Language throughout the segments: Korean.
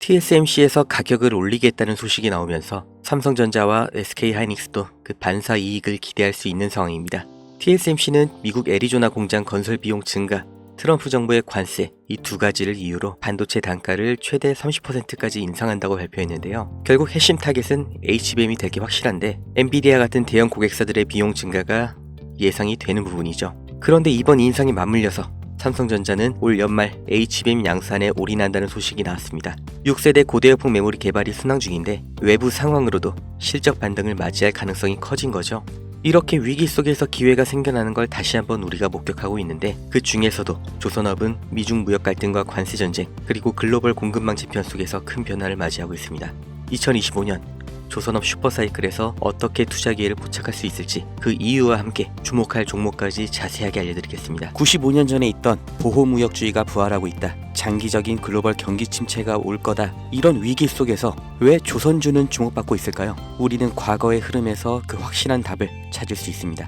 TSMC에서 가격을 올리겠다는 소식이 나오면서 삼성전자와 SK하이닉스도 그 반사 이익을 기대할 수 있는 상황입니다. TSMC는 미국 애리조나 공장 건설 비용 증가, 트럼프 정부의 관세 이 두 가지를 이유로 반도체 단가를 최대 30%까지 인상한다고 발표했는데요. 결국 핵심 타겟은 HBM이 될 게 확실한데 엔비디아 같은 대형 고객사들의 비용 증가가 예상이 되는 부분이죠. 그런데 이번 인상에 맞물려서 삼성전자는 올 연말 HBM 양산에 올인한다는 소식이 나왔습니다. 6세대 고대역폭 메모리 개발이 순항 중인데 외부 상황으로도 실적 반등을 맞이할 가능성이 커진 거죠. 이렇게 위기 속에서 기회가 생겨나는 걸 다시 한번 우리가 목격하고 있는데 그 중에서도 조선업은 미중 무역 갈등과 관세 전쟁 그리고 글로벌 공급망 재편 속에서 큰 변화를 맞이하고 있습니다. 2025년 조선업 슈퍼사이클에서 어떻게 투자 기회를 포착할 수 있을지 그 이유와 함께 주목할 종목까지 자세하게 알려드리겠습니다. 95년 전에 있던 보호무역주의가 부활하고 있다. 장기적인 글로벌 경기 침체가 올 거다. 이런 위기 속에서 왜 조선주는 주목받고 있을까요? 우리는 과거의 흐름에서 그 확실한 답을 찾을 수 있습니다.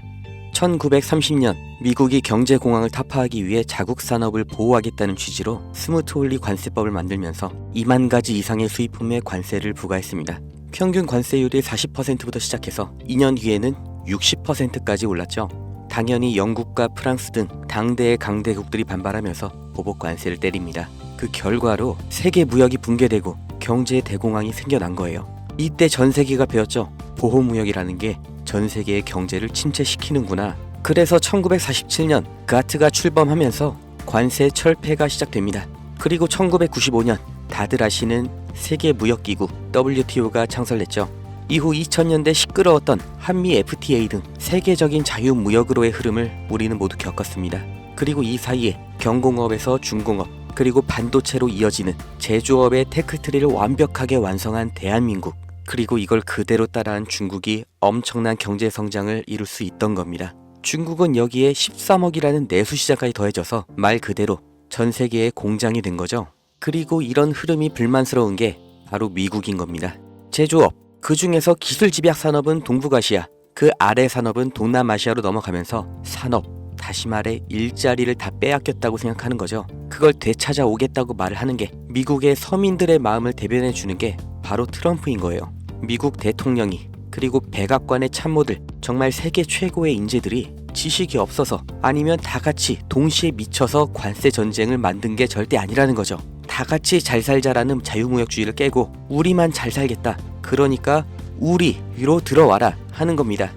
1930년 미국이 경제공황을 타파하기 위해 자국 산업을 보호하겠다는 취지로 스무트홀리 관세법을 만들면서 2만 가지 이상의 수입품에 관세를 부과했습니다. 평균 관세율이 40%부터 시작해서 2년 뒤에는 60%까지 올랐죠. 당연히 영국과 프랑스 등 당대의 강대국들이 반발하면서 보복 관세를 때립니다. 그 결과로 세계 무역이 붕괴되고 경제 대공황이 생겨난 거예요. 이때 전 세계가 배웠죠. 보호무역이라는 게 전 세계의 경제를 침체시키는구나. 그래서 1947년 가트가 출범하면서 관세 철폐가 시작됩니다. 그리고 1995년 다들 아시는 세계무역기구 WTO가 창설됐죠. 이후 2000년대 시끄러웠던 한미 FTA 등 세계적인 자유무역으로의 흐름을 우리는 모두 겪었습니다. 그리고 이 사이에 경공업에서 중공업 그리고 반도체로 이어지는 제조업의 테크트리를 완벽하게 완성한 대한민국 그리고 이걸 그대로 따라한 중국이 엄청난 경제 성장을 이룰 수 있던 겁니다. 중국은 여기에 13억이라는 내수시장까지 더해져서 말 그대로 전 세계의 공장이 된 거죠. 그리고 이런 흐름이 불만스러운 게 바로 미국인 겁니다. 제조업, 그 중에서 기술 집약 산업은 동북아시아, 그 아래 산업은 동남아시아로 넘어가면서 산업, 다시 말해 일자리를 다 빼앗겼다고 생각하는 거죠. 그걸 되찾아오겠다고 말을 하는 게 미국의 서민들의 마음을 대변해 주는 게 바로 트럼프인 거예요. 미국 대통령이 그리고 백악관의 참모들 정말 세계 최고의 인재들이 지식이 없어서 아니면 다 같이 동시에 미쳐서 관세 전쟁을 만든 게 절대 아니라는 거죠. 다 같이 잘 살자라는 자유무역주의를 깨고 우리만 잘 살겠다. 그러니까 우리로 들어와라 하는 겁니다.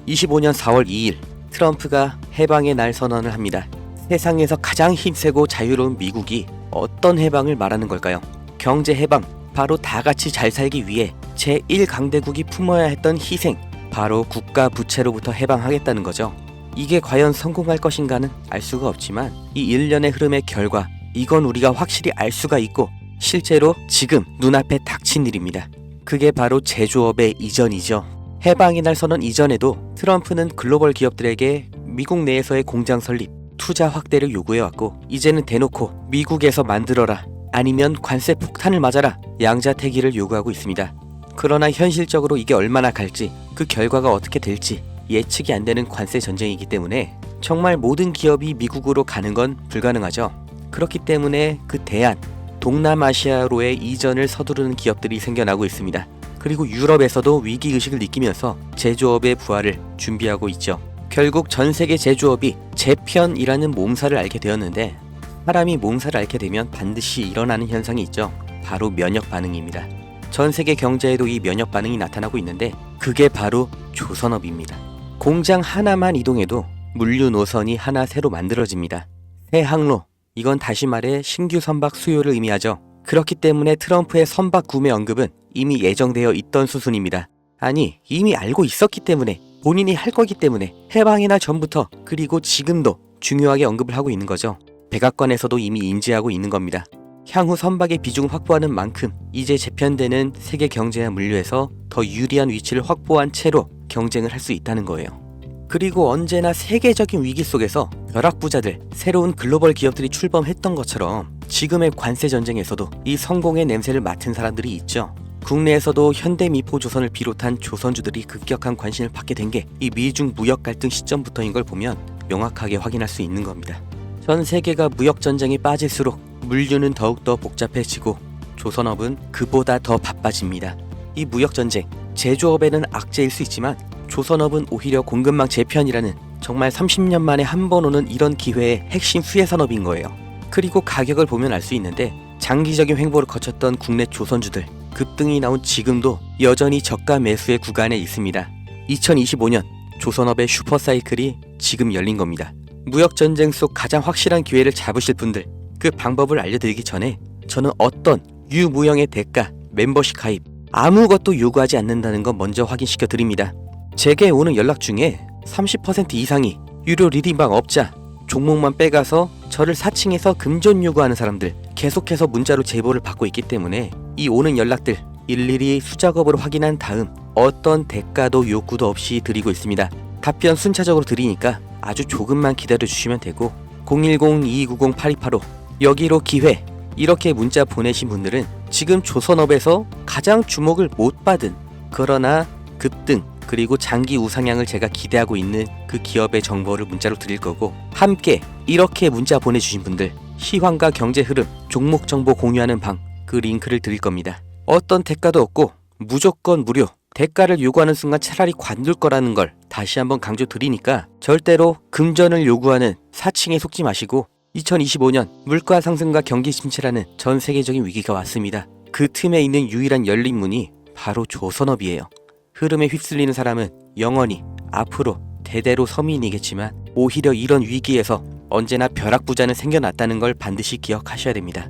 25년 4월 2일 트럼프가 해방의 날 선언을 합니다. 세상에서 가장 힘세고 자유로운 미국이 어떤 해방을 말하는 걸까요? 경제 해방, 바로 다 같이 잘 살기 위해 제1강대국이 품어야 했던 희생, 바로 국가 부채로부터 해방하겠다는 거죠. 이게 과연 성공할 것인가는 알 수가 없지만 이 일련의 흐름의 결과, 이건 우리가 확실히 알 수가 있고 실제로 지금 눈앞에 닥친 일입니다. 그게 바로 제조업의 이전이죠. 해방의 날 선언 이전에도 트럼프는 글로벌 기업들에게 미국 내에서의 공장 설립, 투자 확대를 요구해왔고 이제는 대놓고 미국에서 만들어라 아니면 관세 폭탄을 맞아라 양자택일을 요구하고 있습니다. 그러나 현실적으로 이게 얼마나 갈지 그 결과가 어떻게 될지 예측이 안 되는 관세 전쟁이기 때문에 정말 모든 기업이 미국으로 가는 건 불가능하죠. 그렇기 때문에 그 대안, 동남아시아로의 이전을 서두르는 기업들이 생겨나고 있습니다. 그리고 유럽에서도 위기의식을 느끼면서 제조업의 부활을 준비하고 있죠. 결국 전 세계 제조업이 재편이라는 몸살을 앓게 되었는데 사람이 몸살을 앓게 되면 반드시 일어나는 현상이 있죠. 바로 면역 반응입니다. 전 세계 경제에도 이 면역 반응이 나타나고 있는데 그게 바로 조선업입니다. 공장 하나만 이동해도 물류 노선이 하나 새로 만들어집니다. 새 항로, 이건 다시 말해 신규 선박 수요를 의미하죠. 그렇기 때문에 트럼프의 선박 구매 언급은 이미 예정되어 있던 수순입니다. 아니, 이미 알고 있었기 때문에, 본인이 할 거기 때문에 해방의 날 전부터 그리고 지금도 중요하게 언급을 하고 있는 거죠. 백악관에서도 이미 인지하고 있는 겁니다. 향후 선박의 비중을 확보하는 만큼 이제 재편되는 세계 경제와 물류에서 더 유리한 위치를 확보한 채로 경쟁을 할 수 있다는 거예요. 그리고 언제나 세계적인 위기 속에서 벼락부자들, 새로운 글로벌 기업들이 출범했던 것처럼 지금의 관세 전쟁에서도 이 성공의 냄새를 맡은 사람들이 있죠. 국내에서도 현대미포조선을 비롯한 조선주들이 급격한 관심을 받게 된 게 이 미중 무역 갈등 시점부터인 걸 보면 명확하게 확인할 수 있는 겁니다. 전 세계가 무역 전쟁에 빠질수록 물류는 더욱더 복잡해지고 조선업은 그보다 더 바빠집니다. 이 무역전쟁, 제조업에는 악재일 수 있지만 조선업은 오히려 공급망 재편이라는 정말 30년 만에 한 번 오는 이런 기회의 핵심 수혜산업인 거예요. 그리고 가격을 보면 알 수 있는데 장기적인 횡보를 거쳤던 국내 조선주들 급등이 나온 지금도 여전히 저가 매수의 구간에 있습니다. 2025년 조선업의 슈퍼사이클이 지금 열린 겁니다. 무역전쟁 속 가장 확실한 기회를 잡으실 분들, 그 방법을 알려드리기 전에 저는 어떤 유무형의 대가, 멤버십 가입 아무것도 요구하지 않는다는 거 먼저 확인시켜 드립니다. 제게 오는 연락 중에 30% 이상이 유료 리딩방 업자, 종목만 빼가서 저를 사칭해서 금전 요구하는 사람들 계속해서 문자로 제보를 받고 있기 때문에 이 오는 연락들 일일이 수작업으로 확인한 다음 어떤 대가도 요구도 없이 드리고 있습니다. 답변 순차적으로 드리니까 아주 조금만 기다려 주시면 되고 010-2290-8285 여기로 기회 이렇게 문자 보내신 분들은 지금 조선업에서 가장 주목을 못 받은 그러나 급등 그리고 장기 우상향을 제가 기대하고 있는 그 기업의 정보를 문자로 드릴 거고 함께 이렇게 문자 보내주신 분들 시황과 경제 흐름, 종목 정보 공유하는 방 그 링크를 드릴 겁니다. 어떤 대가도 없고 무조건 무료 대가를 요구하는 순간 차라리 관둘 거라는 걸 다시 한번 강조 드리니까 절대로 금전을 요구하는 사칭에 속지 마시고 2025년 물가 상승과 경기 침체라는 전 세계적인 위기가 왔습니다. 그 틈에 있는 유일한 열린 문이 바로 조선업이에요. 흐름에 휩쓸리는 사람은 영원히 앞으로 대대로 서민이겠지만 오히려 이런 위기에서 언제나 벼락부자는 생겨났다는 걸 반드시 기억하셔야 됩니다.